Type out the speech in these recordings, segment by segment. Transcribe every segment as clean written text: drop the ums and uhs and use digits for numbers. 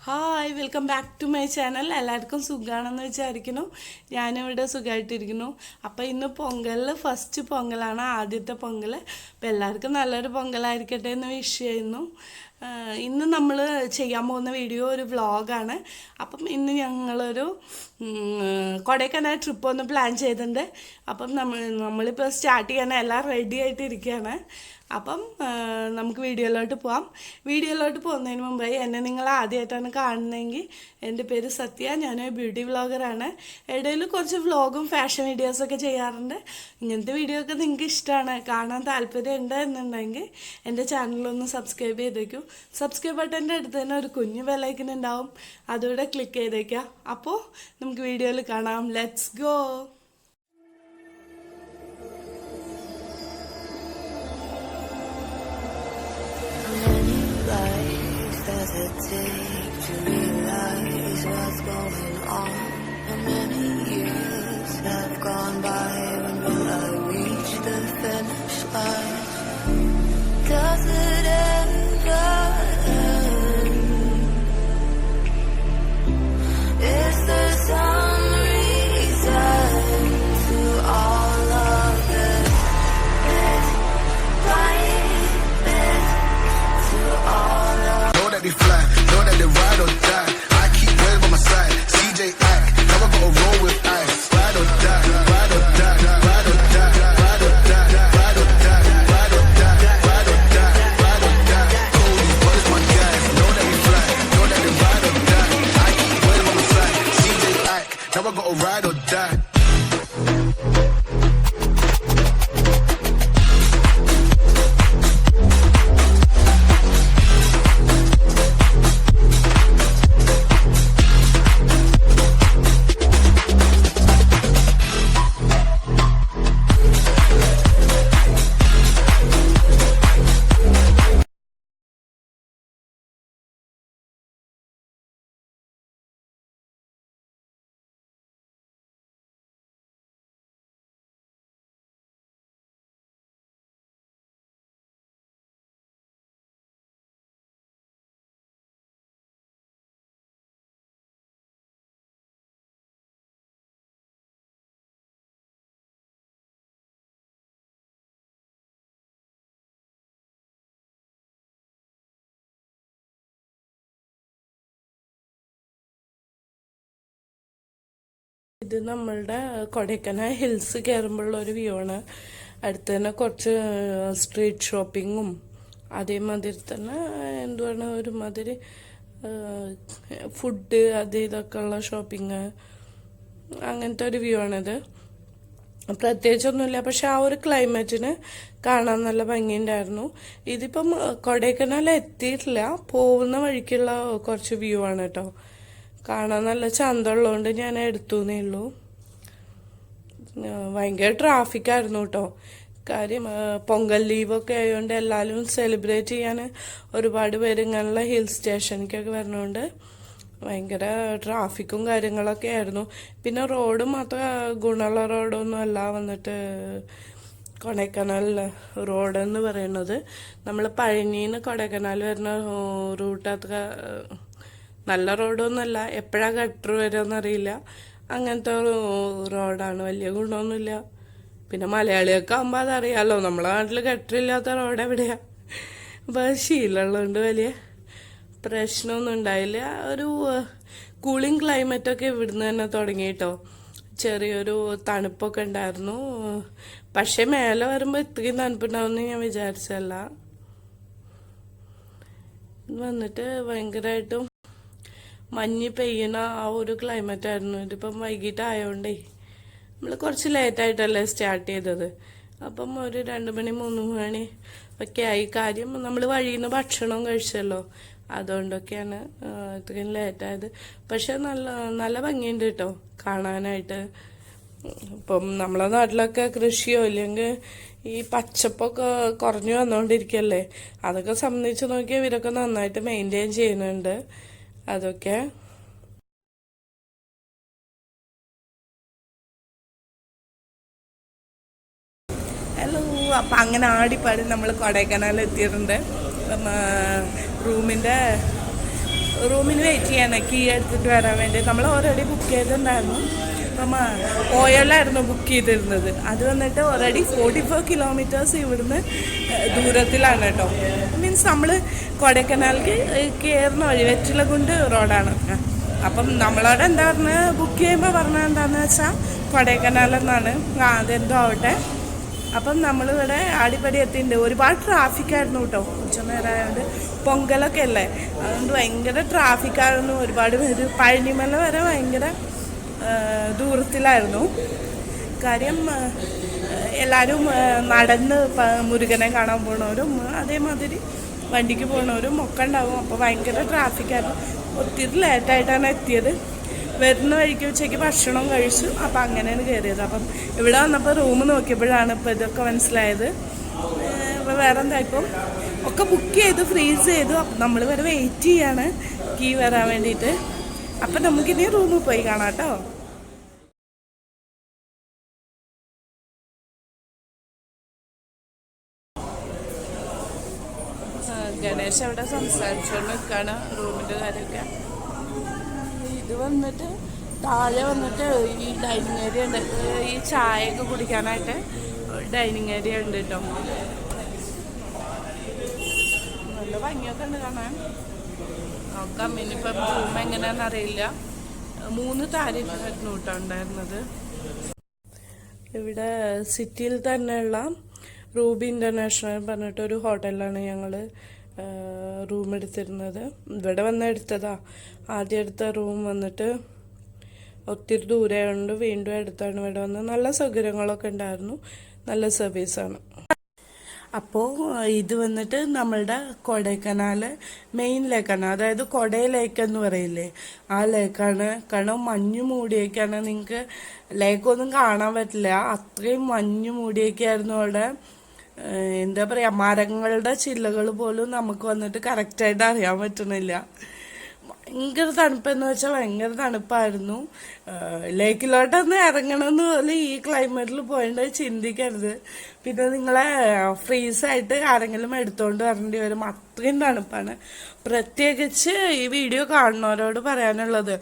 Hi welcome back to my channel. എല്ലാവർക്കും സുഖമാണെന്ന് വിചാരിക്കുന്നു. ഞാനിവിടെ സുഖമായിട്ടിരിക്കുന്നു. അപ്പോൾ ഇന്ന് പൊങ്കലിൽ ഫസ്റ്റ് പൊങ്കലാണ്, ആദ്യത്തെ പൊങ്കൽ. അപ്പോൾ എല്ലാവർക്കും നല്ലൊരു പൊങ്കലായിരിക്കട്ടെ എന്ന് വിഷ് ചെയ്യുന്നു. ഇന്ന് നമ്മൾ ചെയ്യാൻ പോകുന്ന വീഡിയോ ഒരു വ്ളോഗാണ്. അപ്പം ഇന്ന് ഞങ്ങളൊരു കൊടൈക്കനാൽ ട്രിപ്പ് ഒന്ന് പ്ലാൻ ചെയ്തിട്ടുണ്ട്. അപ്പം നമ്മളിപ്പോൾ സ്റ്റാർട്ട് ചെയ്യാൻ എല്ലാം റെഡി ആയിട്ടിരിക്കുകയാണ്. അപ്പം നമുക്ക് വീഡിയോയിലോട്ട് പോവാം. വീഡിയോയിലോട്ട് പോകുന്നതിന് മുമ്പായി എന്നെ നിങ്ങൾ ആദ്യമായിട്ടാണ് കാണുന്നതെങ്കിൽ, എൻ്റെ പേര് സത്യ, ഞാനൊരു ബ്യൂട്ടി വ്ളോഗറാണ്. ഇടയിൽ കുറച്ച് വ്ളോഗും ഫാഷൻ വീഡിയോസൊക്കെ ചെയ്യാറുണ്ട്. ഇങ്ങനത്തെ വീഡിയോ ഒക്കെ നിങ്ങൾക്ക് ഇഷ്ടമാണ്, കാണാൻ താല്പര്യമുണ്ട് എന്നുണ്ടെങ്കിൽ എൻ്റെ ചാനലൊന്ന് സബ്സ്ക്രൈബ് ചെയ്തേക്കൂ. സബ്സ്ക്രൈബ് ബട്ടൻ്റെ അടുത്ത് തന്നെ ഒരു കുഞ്ഞു ബെല്ലൈക്കൻ ഉണ്ടാവും, അതുകൂടെ ക്ലിക്ക് ചെയ്തേക്കാം. അപ്പോൾ നമുക്ക് വീഡിയോയിൽ കാണാം. Let's go. Does it take to realize what's going on? How many years have gone by? When will I reach the finish line? Does it ever end? Is there some reason to all of this? Why this? To all of they fly, know that they ride or die. I keep well by my side. CJ act, now I gotta roll with ice. Ride or die, ride or die, ride or die, ride or die, ride or die, ride or die, ride or die, ride or die. Cody, what is my guy? Know that they fly, know that they ride or die. I keep well by my side. CJ act, now I gotta ride or die. ഇത് നമ്മളുടെ Kodaikanal hills കയറുമ്പോഴുള്ള ഒരു view ആണ്. അടുത്ത് തന്നെ കുറച്ച് street ഷോപ്പിങ്ങും അതേമാതിരി തന്നെ എന്തുവാണ് ഒരുമാതിരി ഫുഡ് അത് ഇതൊക്കെ ഉള്ള ഷോപ്പിങ്, അങ്ങനത്തെ ഒരു വ്യൂ ആണിത്. പ്രത്യേകിച്ചൊന്നുമില്ല, പക്ഷെ ആ ഒരു ക്ലൈമറ്റിന് കാണാൻ നല്ല ഭംഗിയുണ്ടായിരുന്നു. ഇതിപ്പം കൊടൈക്കനാൽ എത്തിയിട്ടില്ല, പോകുന്ന വഴിക്കുള്ള കുറച്ച് വ്യൂ ആണ് കേട്ടോ. കാണാൻ നല്ല ചന്തമുള്ളതുകൊണ്ട് ഞാൻ എടുത്തുന്നേ ഉള്ളൂ. ഭയങ്കര ട്രാഫിക്കായിരുന്നു കേട്ടോ. കാര്യം പൊങ്കൽ ലീവൊക്കെ ആയതുകൊണ്ട് എല്ലാവരും സെലിബ്രേറ്റ് ചെയ്യാൻ ഒരുപാട് പേര് ഇങ്ങനെയുള്ള ഹിൽ സ്റ്റേഷനിലേക്കൊക്കെ വരുന്നതുകൊണ്ട് ഭയങ്കര ട്രാഫിക്കും കാര്യങ്ങളൊക്കെ ആയിരുന്നു. പിന്നെ റോഡ് മാത്രം ഗുണമുള്ള റോഡൊന്നും അല്ല വന്നിട്ട് കൊടൈക്കനാൽ റോഡെന്ന് പറയുന്നത്. നമ്മൾ പഴനിന്ന് കൊടൈക്കനാൽ വരുന്ന റൂട്ട് അത്ര നല്ല റോഡൊന്നുമല്ല, എപ്പോഴാണ് ഗട്ടർ വരുമെന്നറിയില്ല, അങ്ങനത്തെ റോഡാണ്. വലിയ ഗുണമൊന്നുമില്ല. പിന്നെ മലയാളിയൊക്കെ ആകുമ്പോൾ അതറിയാമല്ലോ, നമ്മളെ നാട്ടിൽ ഗട്ടറില്ലാത്ത റോഡ് എവിടെയാണ്. അപ്പോൾ ശീലമുള്ളതുകൊണ്ട് വലിയ പ്രശ്നമൊന്നും ഉണ്ടായില്ല. ഒരു കൂളിംഗ് ക്ലൈമറ്റൊക്കെ ഇവിടുന്ന് തന്നെ തുടങ്ങി കേട്ടോ. ചെറിയൊരു തണുപ്പൊക്കെ ഉണ്ടായിരുന്നു. പക്ഷെ മേലെ വരുമ്പോൾ ഇത്രയും തണുപ്പുണ്ടാവുമെന്ന് ഞാൻ വിചാരിച്ചല്ല. വന്നിട്ട് ഭയങ്കരമായിട്ടും മഞ്ഞ് പെയ്യണ ആ ഒരു ക്ലൈമറ്റ് ആയിരുന്നു. ഇതിപ്പം വൈകിട്ടായതുകൊണ്ടേ നമ്മൾ കുറച്ച് ലേറ്റായിട്ടല്ലേ സ്റ്റാർട്ട് ചെയ്തത്. അപ്പം ഒരു 2 മണി 3 മണി ഒക്കെ ആയി. കാര്യം നമ്മൾ വഴിയിൽ നിന്ന് ഭക്ഷണം കഴിച്ചല്ലോ, അതുകൊണ്ടൊക്കെയാണ് ഇത്രയും ലേറ്റായത്. പക്ഷെ നല്ല നല്ല ഭംഗിയുണ്ട് കേട്ടോ കാണാനായിട്ട്. ഇപ്പം നമ്മളെ നാട്ടിലൊക്കെ കൃഷിയോ ഇല്ലെങ്കിൽ ഈ പച്ചപ്പൊക്കെ കുറഞ്ഞു വന്നുകൊണ്ടിരിക്കുകയല്ലേ, അതൊക്കെ സംബന്ധിച്ച് നോക്കിയാൽ ഇവരൊക്കെ നന്നായിട്ട് മെയിൻറ്റെയിൻ ചെയ്യുന്നുണ്ട് അതൊക്കെ. ഹലോ, അപ്പം അങ്ങനെ ആടിപ്പാടി നമ്മൾ കൊടൈക്കനാൽ എത്തിയിട്ടുണ്ട്. റൂമിൻ്റെ റൂമിന് വെയിറ്റ് ചെയ്യാണ് കീ എടുത്തിട്ട് വരാൻ വേണ്ടി. നമ്മൾ ഓൾറെഡി ബുക്ക് ചെയ്തിട്ടുണ്ടായിരുന്നു. അപ്പം ഓയോലായിരുന്നു ബുക്ക് ചെയ്തിരുന്നത്. അത് വന്നിട്ട് ഓൾറെഡി 44 കിലോമീറ്റേഴ്സ് ഇവിടുന്ന് ദൂരത്തിലാണ് കേട്ടോ. മീൻസ് നമ്മൾ കൊടൈക്കനാലിലേക്ക് കയറുന്ന വഴി വെറ്റിലകുണ്ട് റോഡാണ്. അപ്പം നമ്മളോട് എന്താ പറഞ്ഞത്, ബുക്ക് ചെയ്യുമ്പോൾ പറഞ്ഞത് എന്താണെന്ന് വെച്ചാൽ കൊടൈക്കനാൽ എന്നാണ്. അതെന്തോ ആവട്ടെ. അപ്പം നമ്മളിവിടെ ആടിപ്പടി എത്തിയിട്ടുണ്ട്. ഒരുപാട് ട്രാഫിക്കായിരുന്നു കേട്ടോ, ഉച്ചനേരമായതുകൊണ്ട്. പൊങ്കലൊക്കെ അല്ലേ, അതുകൊണ്ട് ഭയങ്കര ട്രാഫിക്കായിരുന്നു. ഒരുപാട് പേര് പഴനിമല വരെ ഭയങ്കര ദൂരത്തിലായിരുന്നു. കാര്യം എല്ലാവരും നടന്ന് മുരുകനെ കാണാൻ പോണവരും അതേമാതിരി വണ്ടിക്ക് പോണവരും ഒക്കെ ഉണ്ടാവും. അപ്പോൾ ഭയങ്കര ട്രാഫിക്കായിരുന്നു. ഒത്തിരി ലേറ്റായിട്ടാണ് എത്തിയത്. വരുന്ന വഴിക്ക് ഉച്ചയ്ക്ക് ഭക്ഷണം കഴിച്ചു. അപ്പം അങ്ങനെയാണ് കയറിയത്. അപ്പം ഇവിടെ വന്നപ്പോൾ റൂം നോക്കിയപ്പോഴാണ് ഇപ്പോൾ ഇതൊക്കെ മനസ്സിലായത്. ഇപ്പോൾ വേറെ എന്താ, ഇപ്പം ഒക്കെ ബുക്ക് ചെയ്തു, ഫ്രീസ് ചെയ്തു. അപ്പം നമ്മൾ വരെ വെയിറ്റ് ചെയ്യാണ് കീ വരാൻ വേണ്ടിയിട്ട്. അപ്പം നമുക്കിനി റൂമിൽ പോയി കാണാം കേട്ടോ. ഗണേശ് അവിടെ സംസാരിച്ചുകൊണ്ട് നിൽക്കുകയാണ് റൂമിൻ്റെ കാര്യമൊക്കെ. ഇത് വന്നിട്ട് താഴെ വന്നിട്ട് ഈ ഡൈനിങ് ഏരിയ ഉണ്ട്. ഈ ചായയൊക്കെ കുടിക്കാനായിട്ട് ഡൈനിങ് ഏരിയ ഉണ്ട് കേട്ടോ. നല്ല ഭംഗിയൊക്കെ ഉണ്ട് കാണാൻ. നോക്കാം ഇനിയിപ്പം റൂം എങ്ങനെയാണെന്ന് അറിയില്ല. 3 താരിഫായിരുന്നു കേട്ടോ ഉണ്ടായിരുന്നത്. ഇവിടെ സിറ്റിയിൽ തന്നെയുള്ള റൂബി ഇൻ്റർനാഷണൽ പറഞ്ഞിട്ടൊരു ഹോട്ടലിലാണ് ഞങ്ങൾ റൂം എടുത്തിരുന്നത്. ഇവിടെ വന്ന് എടുത്തതാ. ആദ്യം എടുത്ത റൂം വന്നിട്ട് ഒത്തിരി ദൂരമുണ്ട്, വീണ്ടും എടുത്താണ് ഇവിടെ വന്ന്. നല്ല സൗകര്യങ്ങളൊക്കെ ഉണ്ടായിരുന്നു, നല്ല സർവീസാണ്. അപ്പോൾ ഇത് വന്നിട്ട് നമ്മളുടെ കൊടൈക്കനാൽ മെയിൻ ലേക്കാണ്, അതായത് കൊടൈ ലേക്ക് എന്ന് പറയില്ലേ, ആ ലേക്കാണ്. കാരണം മഞ്ഞ് മൂടിയൊക്കെയാണ്, നിങ്ങൾക്ക് ലേക്കൊന്നും കാണാൻ പറ്റില്ല, അത്രയും മഞ്ഞ് മൂടിയൊക്കെയായിരുന്നു അവിടെ. എന്താ പറയുക, മരങ്ങളുടെ ചില്ലകൾ പോലും നമുക്ക് വന്നിട്ട് കറക്റ്റായിട്ട് അറിയാൻ പറ്റുന്നില്ല. ഭയങ്കര തണുപ്പെന്ന് വെച്ചാൽ ഭയങ്കര തണുപ്പായിരുന്നു. ലേക്കിലോട്ടൊന്ന് ഇറങ്ങണമെന്ന് പോലും ഈ ക്ലൈമറ്റിൽ പോയിട്ട് ചിന്തിക്കരുത്. പിന്നെ നിങ്ങളെ ഫ്രീസായിട്ട് ആരെങ്കിലും എടുത്തുകൊണ്ട് വരേണ്ടി വരും, അത്രയും തണുപ്പാണ്. പ്രത്യേകിച്ച് ഈ വീഡിയോ കാണുന്നവരോട് പറയാനുള്ളത്,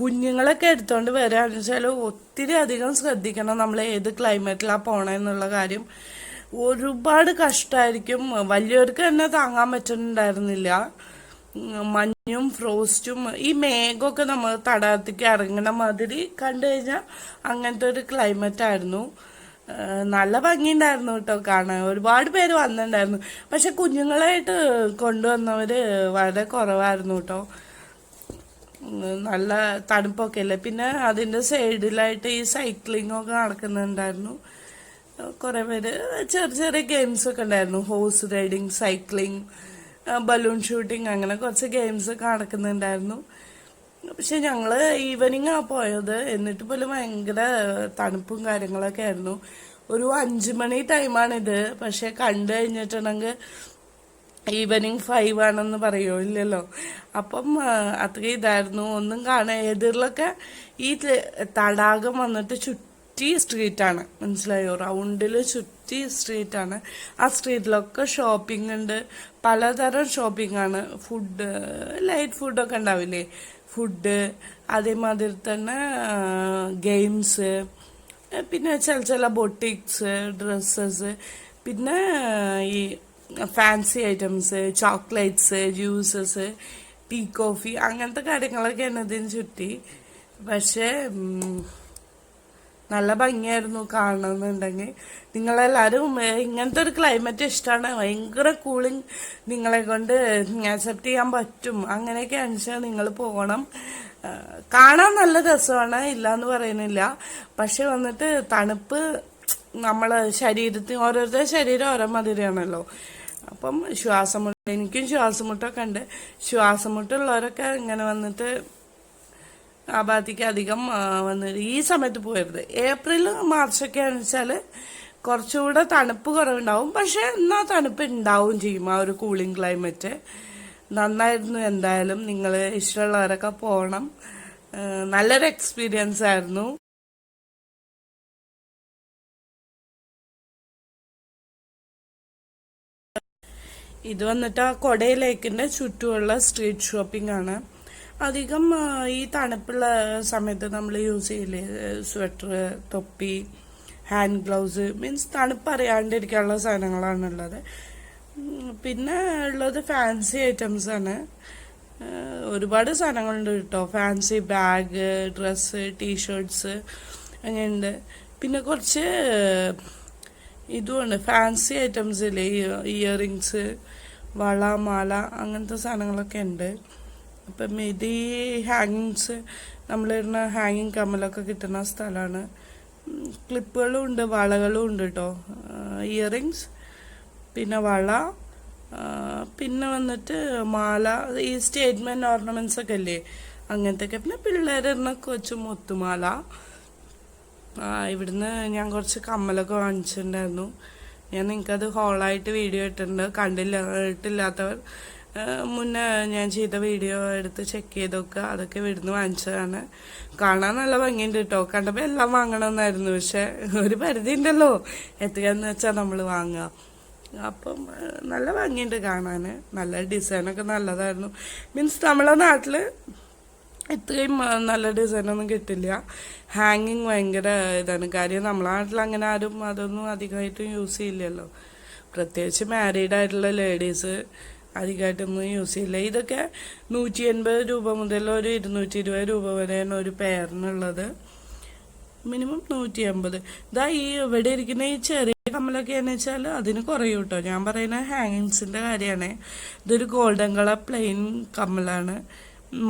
കുഞ്ഞുങ്ങളൊക്കെ എടുത്തുകൊണ്ട് വരികയാണെന്ന് വെച്ചാൽ ഒത്തിരി അധികം ശ്രദ്ധിക്കണം നമ്മൾ ഏത് ക്ലൈമറ്റിലാണ് പോകണമെന്നുള്ള കാര്യം. ഒരുപാട് കഷ്ടമായിരിക്കും. വലിയവർക്ക് തന്നെ താങ്ങാൻ പറ്റുന്നുണ്ടായിരുന്നില്ല. മഞ്ഞും ഫ്രോസ്റ്റും ഈ മേഘമൊക്കെ നമ്മൾ തടാകത്തേക്ക് ഇറങ്ങണ മാതിരി കണ്ടു കഴിഞ്ഞാൽ അങ്ങനത്തെ ഒരു ക്ലൈമറ്റ് ആയിരുന്നു. നല്ല ഭംഗിയുണ്ടായിരുന്നു കേട്ടോ കാണാൻ. ഒരുപാട് പേര് വന്നിട്ടുണ്ടായിരുന്നു. പക്ഷെ കുഞ്ഞുങ്ങളായിട്ട് കൊണ്ടുവന്നവർ വളരെ കുറവായിരുന്നു കേട്ടോ. നല്ല തണുപ്പൊക്കെ അല്ലേ. പിന്നെ അതിൻ്റെ സൈഡിലായിട്ട് ഈ സൈക്ലിങ്ങൊക്കെ നടക്കുന്നുണ്ടായിരുന്നു. കുറേ പേര് ചെറിയ ചെറിയ ഗെയിംസൊക്കെ ഉണ്ടായിരുന്നു. Horse riding, cycling, balloon shooting, അങ്ങനെ കുറച്ച് ഗെയിംസൊക്കെ നടക്കുന്നുണ്ടായിരുന്നു. പക്ഷെ ഞങ്ങൾ ഈവനിങ്ങാണ് പോയത്. എന്നിട്ട് പോലും ഭയങ്കര തണുപ്പും കാര്യങ്ങളൊക്കെ ആയിരുന്നു. ഒരു 5 മണി ടൈമാണിത്. പക്ഷെ കണ്ടു കഴിഞ്ഞിട്ടുണ്ടെങ്കിൽ ഈവനിങ് 5 ആണെന്ന് പറയുമോ, ഇല്ലല്ലോ. അപ്പം അത്രയും ഇതായിരുന്നു. ഒന്നും കാണാൻ, എതിരിലൊക്കെ ഈ തടാകം വന്നിട്ട് ചുറ്റി സ്ട്രീറ്റാണ്, മനസ്സിലായോ, റൗണ്ടിൽ ചുറ്റി സ്ട്രീറ്റാണ്. ആ സ്ട്രീറ്റിലൊക്കെ ഷോപ്പിംഗ് ഉണ്ട്, പലതരം ഷോപ്പിംഗ് ആണ്. ഫുഡ്, ലൈറ്റ് ഫുഡൊക്കെ ഉണ്ടാവില്ലേ, ഫുഡ്, അതേമാതിരി തന്നെ ഗെയിംസ്, പിന്നെ ചില ബൊട്ടിക്സ്, ഡ്രസ്സസ്, പിന്നെ ഈ fancy items, chocolates, juices, tea coffee, അങ്ങനത്തെ കാര്യങ്ങളൊക്കെയാണ് ഇതിന് ചുറ്റി. പക്ഷേ നല്ല ഭംഗിയായിരുന്നു കാണണമെന്നുണ്ടെങ്കിൽ. നിങ്ങളെല്ലാവരും ഇങ്ങനത്തെ ഒരു ക്ലൈമറ്റ് ഇഷ്ടമാണ്, ഭയങ്കര കൂളിങ്, നിങ്ങളെ കൊണ്ട് അക്സെപ്റ്റ് ചെയ്യാൻ പറ്റും, അങ്ങനെയൊക്കെയാണെന്ന് വെച്ചാൽ നിങ്ങൾ പോകണം. കാണാൻ നല്ല രസമാണ്, ഇല്ലയെന്ന് പറയുന്നില്ല. പക്ഷെ വന്നിട്ട് തണുപ്പ് നമ്മളെ ശരീരത്തിന്, ഓരോരുത്തരുടെ ശരീരം ഓരോ മാതിരിയാണല്ലോ. അപ്പം എനിക്കും ശ്വാസമുട്ടൊക്കെ ഉണ്ട്. ശ്വാസമുട്ടുള്ളവരൊക്കെ ഇങ്ങനെ വന്നിട്ട് ആ ഭാഗത്തേക്ക് അധികം വന്നിട്ട് ഈ സമയത്ത് പോയരുത്. ഏപ്രിൽ മാർച്ചൊക്കെ ആണെന്ന് വെച്ചാൽ കുറച്ചുകൂടെ തണുപ്പ് കുറവുണ്ടാവും. പക്ഷെ എന്നാൽ തണുപ്പ് ഉണ്ടാവും ചെയ്യും. ആ ഒരു കൂളിംഗ് ക്ലൈമറ്റ് നന്നായിരുന്നു. എന്തായാലും നിങ്ങൾ ഇഷ്ടമുള്ളവരൊക്കെ പോകണം. നല്ലൊരു എക്സ്പീരിയൻസ് ആയിരുന്നു. ഇത് വന്നിട്ട് ആ കൊടൈ ലേക്കിന്റെ ചുറ്റുമുള്ള സ്ട്രീറ്റ് ഷോപ്പിംഗ് ആണ്. അധികം ഈ തണുപ്പുള്ള സമയത്ത് നമ്മൾ യൂസ് ചെയ്യില്ലേ സ്വെറ്റർ, തൊപ്പി, ഹാൻഡ് ഗ്ലൗസ്, മീൻസ് തണുപ്പ് അറിയാണ്ടിരിക്കാനുള്ള സാധനങ്ങളാണുള്ളത്. പിന്നെ ഉള്ളത് ഫാൻസി ഐറ്റംസ് ആണ്. ഒരുപാട് സാധനങ്ങളുണ്ട് കേട്ടോ. ഫാൻസി ബാഗ്, ഡ്രസ്സ്, ടീഷർട്സ് അങ്ങനെയുണ്ട്. പിന്നെ കുറച്ച് ഇതുമുണ്ട്, ഫാൻസി ഐറ്റംസ് ഇല്ലേ, ഇയറിങ്സ്, വള, മാല, അങ്ങനത്തെ സാധനങ്ങളൊക്കെ ഉണ്ട്. അപ്പം ഇത് ഈ ഹാങ്ങിങ്സ്, നമ്മളിടുന്ന ഹാങ്ങിങ് കമ്മലൊക്കെ കിട്ടുന്ന സ്ഥലമാണ്. ക്ലിപ്പുകളും ഉണ്ട്, വളകളും ഉണ്ട് കേട്ടോ. ഇയറിങ്സ്, പിന്നെ വള, പിന്നെ വന്നിട്ട് മാല, ഈ സ്റ്റേറ്റ്മെന്റ് ഓർണമെന്റ്സ് ഒക്കെ അല്ലേ, അങ്ങനത്തെ ഒക്കെ. പിന്നെ പിള്ളേരിടുന്ന കൊച്ചു മുത്തുമാല. ഇവിടുന്ന് ഞാൻ കുറച്ച് കമ്മലൊക്കെ വാങ്ങിച്ചിട്ടുണ്ടായിരുന്നു. ഞാൻ നിങ്ങൾക്കത് ഹോളായിട്ട് വീഡിയോ ഇട്ടിട്ടുണ്ട്. ഇട്ടില്ലാത്തവർ മുന്നേ ഞാൻ ചെയ്ത വീഡിയോ എടുത്ത് ചെക്ക് ചെയ്ത് നോക്കുക. അതൊക്കെ ഇവിടുന്ന് വാങ്ങിച്ചതാണ്. കാണാൻ നല്ല ഭംഗിയുണ്ട് കേട്ടോ. കണ്ടപ്പോൾ എല്ലാം വാങ്ങണമെന്നായിരുന്നു, പക്ഷെ ഒരു പരിധി ഉണ്ടല്ലോ എത്തുകയെന്ന് വെച്ചാൽ നമ്മൾ വാങ്ങുക. അപ്പം നല്ല ഭംഗിയുണ്ട് കാണാൻ. നല്ല ഡിസൈനൊക്കെ നല്ലതായിരുന്നു. മീൻസ് നമ്മളെ നാട്ടിൽ ഇത്രയും നല്ല ഡിസൈനൊന്നും കിട്ടില്ല. ഹാങ്ങിങ് ഭയങ്കര ഇതാണ്. കാര്യം നമ്മളെ നാട്ടിൽ അങ്ങനെ ആരും അതൊന്നും അധികമായിട്ടും യൂസ് ചെയ്യില്ലല്ലോ. പ്രത്യേകിച്ച് മാരീഡ് ആയിട്ടുള്ള ലേഡീസ് അധികമായിട്ടൊന്നും യൂസ് ചെയ്യില്ല. ഇതൊക്കെ 180 രൂപ മുതൽ ഒരു 220 രൂപ വരെയാണ് ഒരു പെയറിനുള്ളത്. മിനിമം 150. ഇതാ ഈ ഇവിടെ ഇരിക്കുന്ന ഈ ചെറിയ കമ്മലൊക്കെയാണെന്ന് വെച്ചാൽ അതിന് കുറയും കേട്ടോ. ഞാൻ പറയുന്ന ഹാങ്ങിങ്സിൻ്റെ കാര്യമാണ്. ഇതൊരു ഗോൾഡൻ കളർ പ്ലെയിൻ കമ്മലാണ്.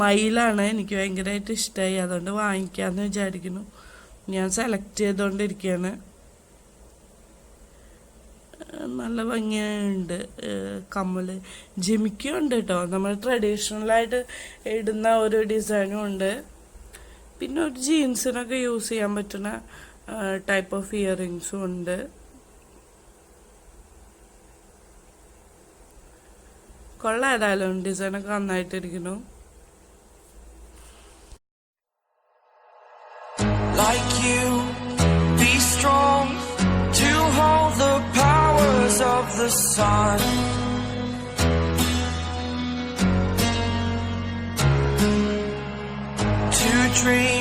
മയിലാണ്. എനിക്ക് ഭയങ്കരമായിട്ട് ഇഷ്ടമായി, അതുകൊണ്ട് വാങ്ങിക്കാമെന്ന് വിചാരിക്കുന്നു. ഞാൻ സെലക്ട് ചെയ്തുകൊണ്ടിരിക്കുകയാണ്. നല്ല ഭംഗിയുണ്ട് കമ്മല്. ജിമിക്കും ഉണ്ട് കേട്ടോ. നമ്മൾ ട്രഡീഷണലായിട്ട് ഇടുന്ന ഒരു ഡിസൈനും ഉണ്ട്. പിന്നെ ഒരു ജീൻസിനൊക്കെ യൂസ് ചെയ്യാൻ പറ്റുന്ന ടൈപ്പ് ഓഫ് ഇയറിങ്സും ഉണ്ട്. കൊള്ളാം. ഏതായാലും ഡിസൈനൊക്കെ നന്നായിട്ടിരിക്കുന്നു. Like you, be strong to hold the powers of the sun. To dream